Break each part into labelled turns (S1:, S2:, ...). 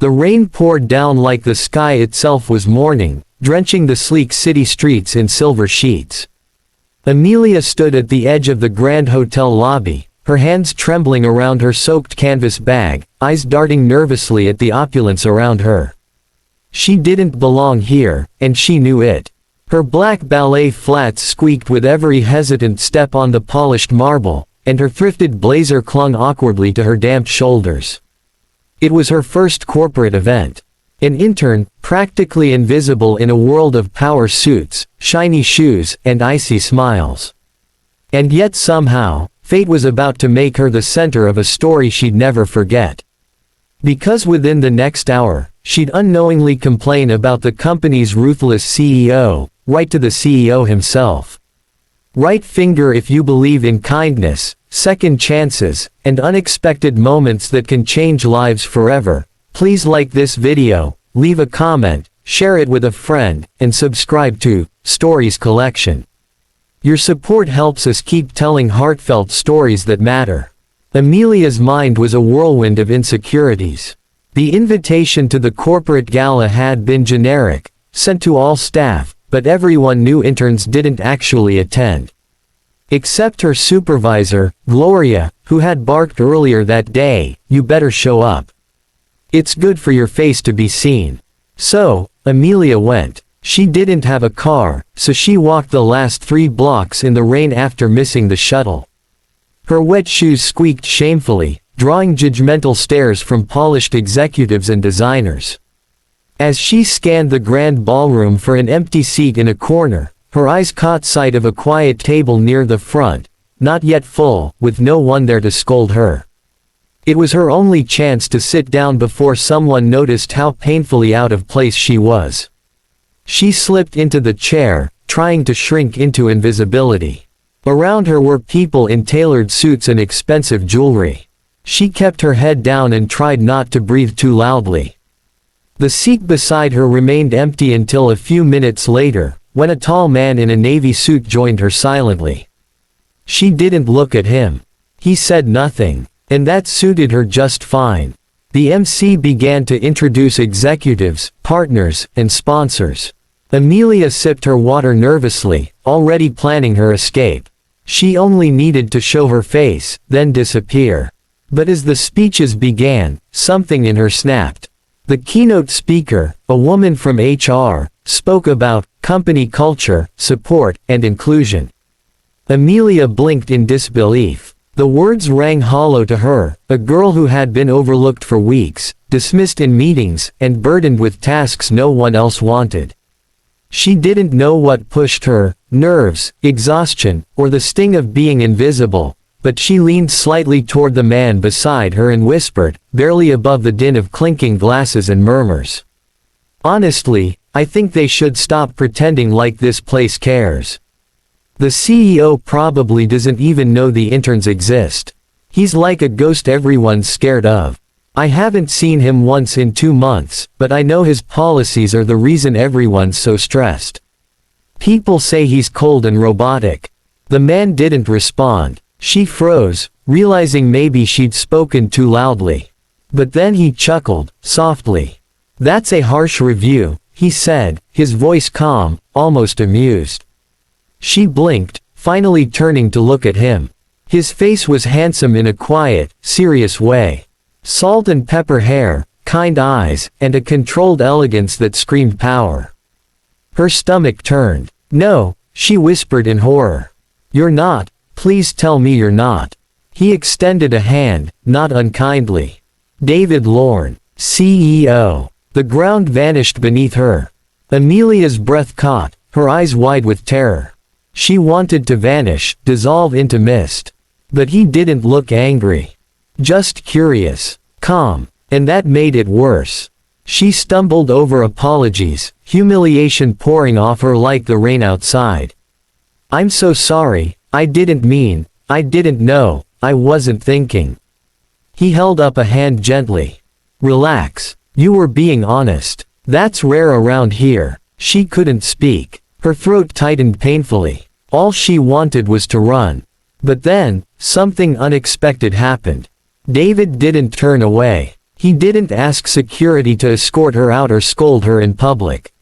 S1: The rain poured down like the sky itself was mourning, drenching the sleek city streets in silver sheets. Amelia stood at the edge of the Grand Hotel lobby, her hands trembling around her soaked canvas bag, eyes darting nervously at the opulence around her. She didn't belong here, and she knew it. Her black ballet flats squeaked with every hesitant step on the polished marble, and her thrifted blazer clung awkwardly to her damp shoulders. It was her first corporate event. An intern, practically invisible in a world of power suits, shiny shoes, and icy smiles. And yet somehow, fate was about to make her the center of a story she'd never forget. Because within the next hour, she'd unknowingly complain about the company's ruthless CEO, right to the CEO himself. Right finger if you believe in kindness, second chances, and unexpected moments that can change lives forever. Please like this video, leave a comment, share it with a friend, and subscribe to Stories Collection. Your support helps us keep telling heartfelt stories that matter. Amelia's mind was a whirlwind of insecurities. The invitation to the corporate gala had been generic, sent to all staff, but everyone knew interns didn't actually attend. Except her supervisor, Gloria, who had barked earlier that day, "You better show up. It's good for your face to be seen." So, Amelia went. She didn't have a car, so she walked the last 3 blocks in the rain after missing the shuttle. Her wet shoes squeaked shamefully, drawing judgmental stares from polished executives and designers. As she scanned the grand ballroom for an empty seat in a corner, her eyes caught sight of a quiet table near the front, not yet full, with no one there to scold her. It was her only chance to sit down before someone noticed how painfully out of place she was. She slipped into the chair, trying to shrink into invisibility. Around her were people in tailored suits and expensive jewelry. She kept her head down and tried not to breathe too loudly. The seat beside her remained empty until a few minutes later, when a tall man in a navy suit joined her silently. She didn't look at him. He said nothing, and that suited her just fine. The MC began to introduce executives, partners, and sponsors. Amelia sipped her water nervously, already planning her escape. She only needed to show her face, then disappear. But as the speeches began, something in her snapped. The keynote speaker, a woman from HR, spoke about company culture, support, and inclusion. Amelia blinked in disbelief. The words rang hollow to her, a girl who had been overlooked for weeks, dismissed in meetings, and burdened with tasks no one else wanted. She didn't know what pushed her, nerves, exhaustion, or the sting of being invisible, but she leaned slightly toward the man beside her and whispered, barely above the din of clinking glasses and murmurs. "Honestly, I think they should stop pretending like this place cares. The CEO probably doesn't even know the interns exist. He's like a ghost everyone's scared of. I haven't seen him once in 2 months, but I know his policies are the reason everyone's so stressed. People say he's cold and robotic." The man didn't respond. She froze, realizing maybe she'd spoken too loudly. But then he chuckled, softly. "That's a harsh review," he said, his voice calm, almost amused. She blinked, finally turning to look at him. His face was handsome in a quiet, serious way. Salt and pepper hair, kind eyes, and a controlled elegance that screamed power. Her stomach turned. "No," she whispered in horror. "You're not. Please tell me you're not." He extended a hand, not unkindly. "David Lorne, CEO." The ground vanished beneath her. Amelia's breath caught, her eyes wide with terror. She wanted to vanish, dissolve into mist. But he didn't look angry. Just curious, calm, and that made it worse. She stumbled over apologies, humiliation pouring off her like the rain outside. "I'm so sorry, I didn't mean, I didn't know, I wasn't thinking." He held up a hand gently. "Relax, you were being honest. That's rare around here." She couldn't speak. Her throat tightened painfully. All she wanted was to run. But then, something unexpected happened. David didn't turn away. He didn't ask security to escort her out or scold her in public.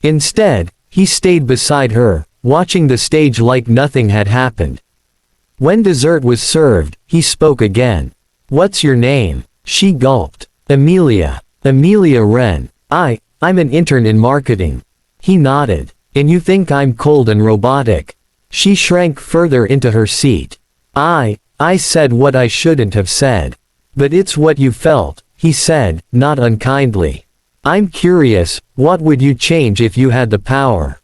S1: Instead, he stayed beside her, watching the stage like nothing had happened. When dessert was served, he spoke again. "What's your name?" She gulped. "Amelia. Amelia Wren. I'm an intern in marketing." He nodded. "And you think I'm cold and robotic?" She shrank further into her seat. I said what I shouldn't have said. "But it's what you felt," he said, not unkindly. "I'm curious, what would you change if you had the power?"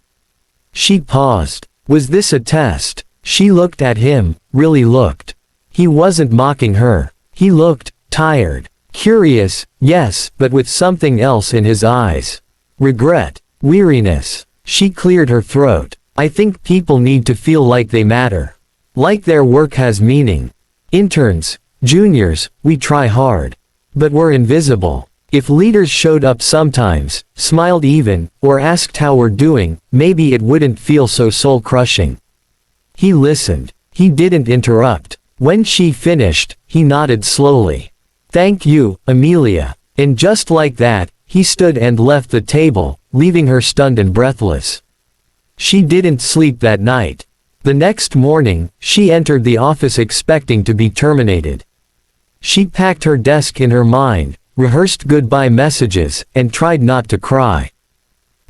S1: She paused. Was this a test? She looked at him, really looked. He wasn't mocking her. He looked tired. Curious, yes, but with something else in his eyes. Regret. Weariness. She cleared her throat. "I think people need to feel like they matter. Like their work has meaning. Interns, juniors, we try hard. But we're invisible. If leaders showed up sometimes, smiled even, or asked how we're doing, maybe it wouldn't feel so soul-crushing." He listened. He didn't interrupt. When she finished, he nodded slowly. "Thank you, Amelia." And just like that, he stood and left the table, leaving her stunned and breathless. She didn't sleep that night. The next morning, she entered the office expecting to be terminated. She packed her desk in her mind, rehearsed goodbye messages, and tried not to cry.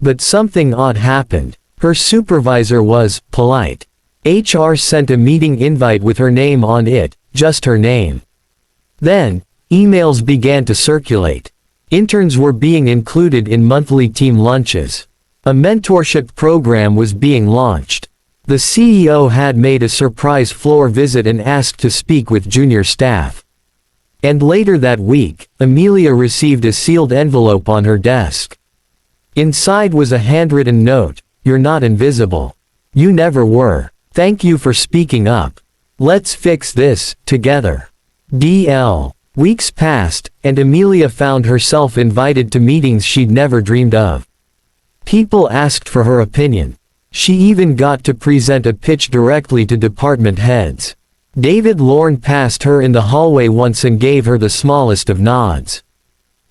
S1: But something odd happened. Her supervisor was polite. HR sent a meeting invite with her name on it, just her name. Then, emails began to circulate. Interns were being included in monthly team lunches. A mentorship program was being launched. The CEO had made a surprise floor visit and asked to speak with junior staff. And later that week, Amelia received a sealed envelope on her desk. Inside was a handwritten note: "You're not invisible. You never were. Thank you for speaking up. Let's fix this, together." DL. Weeks passed, and Amelia found herself invited to meetings she'd never dreamed of. People asked for her opinion. She even got to present a pitch directly to department heads. David Lorne passed her in the hallway once and gave her the smallest of nods.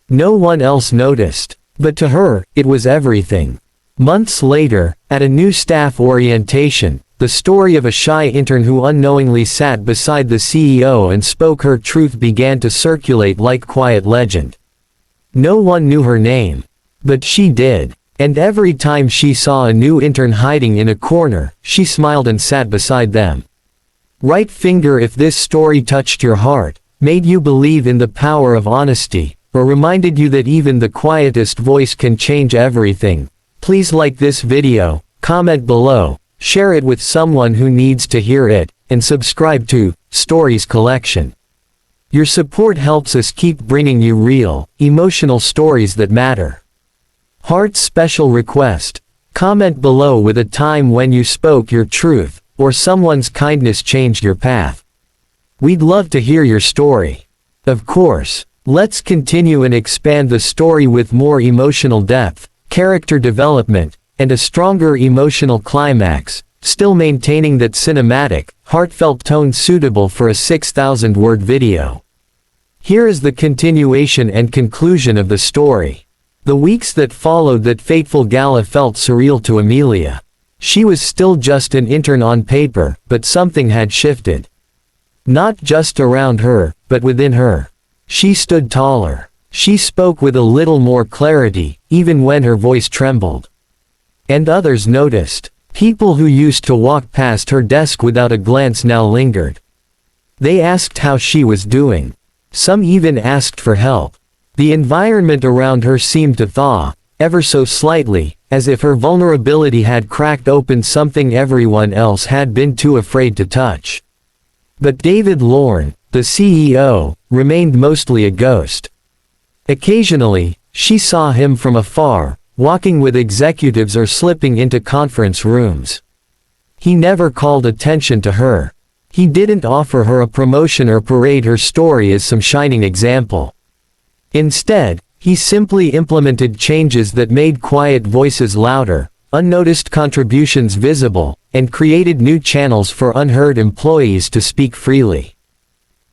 S1: No one else noticed, but to her, it was everything. Months later, at a new staff orientation, the story of a shy intern who unknowingly sat beside the CEO and spoke her truth began to circulate like quiet legend. No one knew her name. But she did. And every time she saw a new intern hiding in a corner, she smiled and sat beside them. Right finger if this story touched your heart, made you believe in the power of honesty, or reminded you that even the quietest voice can change everything, please like this video, comment below, share it with someone who needs to hear it, and subscribe to Stories Collection. Your support helps us keep bringing you real, emotional stories that matter. Heart's special request: comment below with a time when you spoke your truth, or someone's kindness changed your path. We'd love to hear your story. Of course, let's continue and expand the story with more emotional depth, character development, and a stronger emotional climax, still maintaining that cinematic, heartfelt tone suitable for a 6,000-word video. Here is the continuation and conclusion of the story. The weeks that followed that fateful gala felt surreal to Amelia. She was still just an intern on paper, but something had shifted. Not just around her, but within her. She stood taller. She spoke with a little more clarity, even when her voice trembled. And others noticed. People who used to walk past her desk without a glance now lingered. They asked how she was doing. Some even asked for help. The environment around her seemed to thaw, ever so slightly, as if her vulnerability had cracked open something everyone else had been too afraid to touch. But David Lorne, the CEO, remained mostly a ghost. Occasionally, she saw him from afar, walking with executives or slipping into conference rooms. He never called attention to her. He didn't offer her a promotion or parade her story as some shining example. Instead, he simply implemented changes that made quiet voices louder, unnoticed contributions visible, and created new channels for unheard employees to speak freely.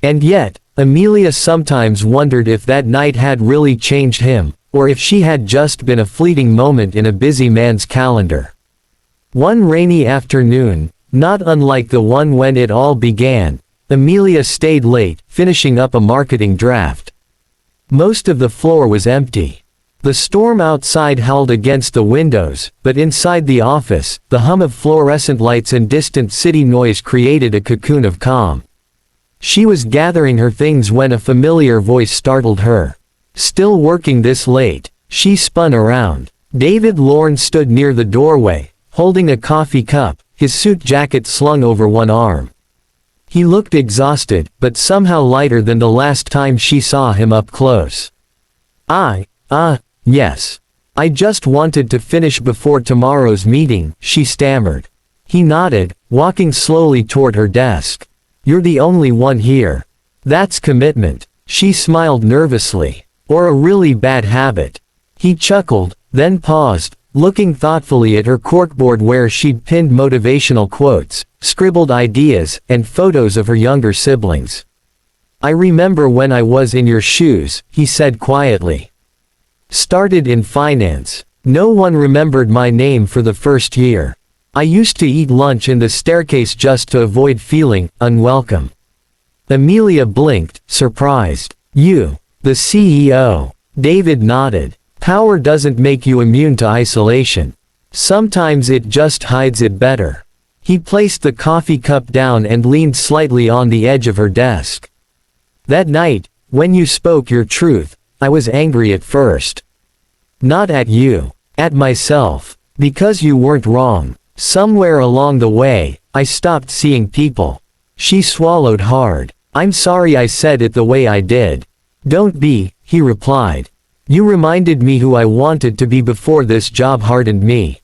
S1: And yet, Amelia sometimes wondered if that night had really changed him, or if she had just been a fleeting moment in a busy man's calendar. One rainy afternoon, not unlike the one when it all began, Amelia stayed late, finishing up a marketing draft. Most of the floor was empty. The storm outside howled against the windows, but inside the office, the hum of fluorescent lights and distant city noise created a cocoon of calm. She was gathering her things when a familiar voice startled her. Still working this late? She spun around. David Lorne stood near the doorway, holding a coffee cup, his suit jacket slung over one arm. He looked exhausted, but somehow lighter than the last time she saw him up close. Yes. I just wanted to finish before tomorrow's meeting, she stammered. He nodded, walking slowly toward her desk. You're the only one here. That's commitment. She smiled nervously. Or a really bad habit. He chuckled, then paused, looking thoughtfully at her corkboard where she'd pinned motivational quotes, scribbled ideas, and photos of her younger siblings. I remember when I was in your shoes, he said quietly. Started in finance. No one remembered my name for the first year. I used to eat lunch in the staircase just to avoid feeling unwelcome. Amelia blinked, surprised. You, the CEO. David nodded. Power doesn't make you immune to isolation. Sometimes it just hides it better. He placed the coffee cup down and leaned slightly on the edge of her desk. That night, when you spoke your truth, I was angry at first. Not at you. At myself. Because you weren't wrong. Somewhere along the way, I stopped seeing people. She swallowed hard. I'm sorry I said it the way I did. Don't be, he replied. You reminded me who I wanted to be before this job hardened me.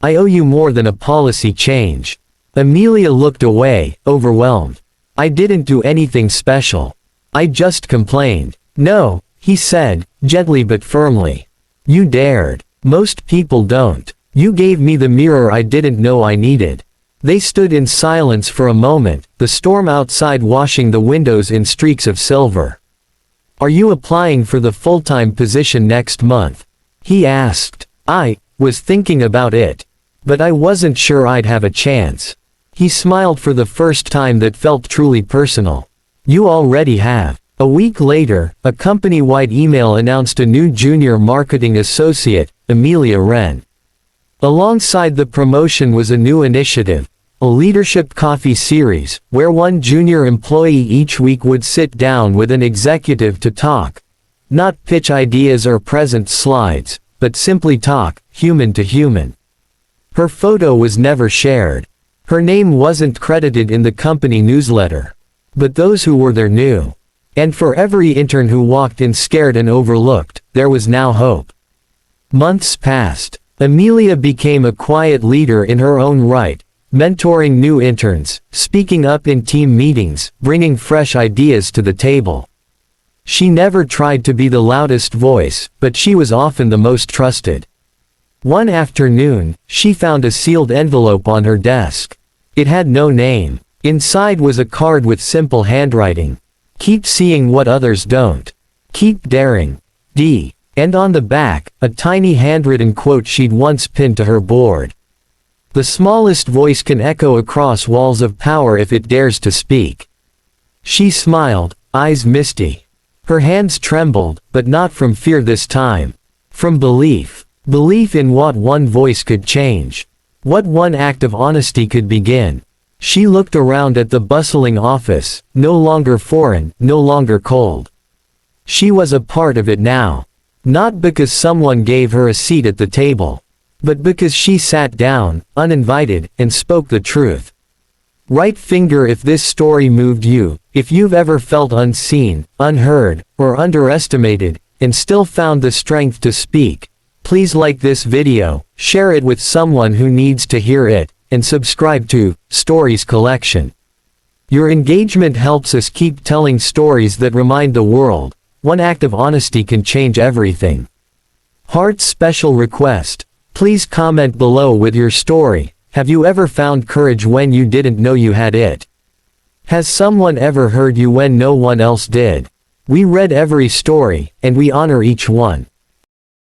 S1: I owe you more than a policy change. Amelia looked away, overwhelmed. I didn't do anything special. I just complained. No, he said, gently but firmly. You dared. Most people don't. You gave me the mirror I didn't know I needed. They stood in silence for a moment, the storm outside washing the windows in streaks of silver. Are you applying for the full-time position next month? He asked. I was thinking about it. But I wasn't sure I'd have a chance. He smiled for the first time that felt truly personal. You already have. A week later, a company-wide email announced a new junior marketing associate, Amelia Wren. Alongside the promotion was a new initiative, a leadership coffee series, where one junior employee each week would sit down with an executive to talk. Not pitch ideas or present slides, but simply talk, human to human. Her photo was never shared. Her name wasn't credited in the company newsletter. But those who were there knew. And for every intern who walked in scared and overlooked, there was now hope. Months passed. Amelia became a quiet leader in her own right, mentoring new interns, speaking up in team meetings, bringing fresh ideas to the table. She never tried to be the loudest voice, but she was often the most trusted. One afternoon, she found a sealed envelope on her desk. It had no name. Inside was a card with simple handwriting. Keep seeing what others don't. Keep daring. D. And on the back, a tiny handwritten quote she'd once pinned to her board. The smallest voice can echo across walls of power if it dares to speak. She smiled, eyes misty. Her hands trembled, but not from fear this time. From belief. Belief in what one voice could change. What one act of honesty could begin. She looked around at the bustling office, no longer foreign, no longer cold. She was a part of it now. Not because someone gave her a seat at the table, but because she sat down, uninvited, and spoke the truth. Right finger if this story moved you, if you've ever felt unseen, unheard, or underestimated, and still found the strength to speak, please like this video, share it with someone who needs to hear it, and subscribe to Stories Collection. Your engagement helps us keep telling stories that remind the world. One act of honesty can change everything. Heart's special request. Please comment below with your story. Have you ever found courage when you didn't know you had it? Has someone ever heard you when no one else did? We read every story, and we honor each one.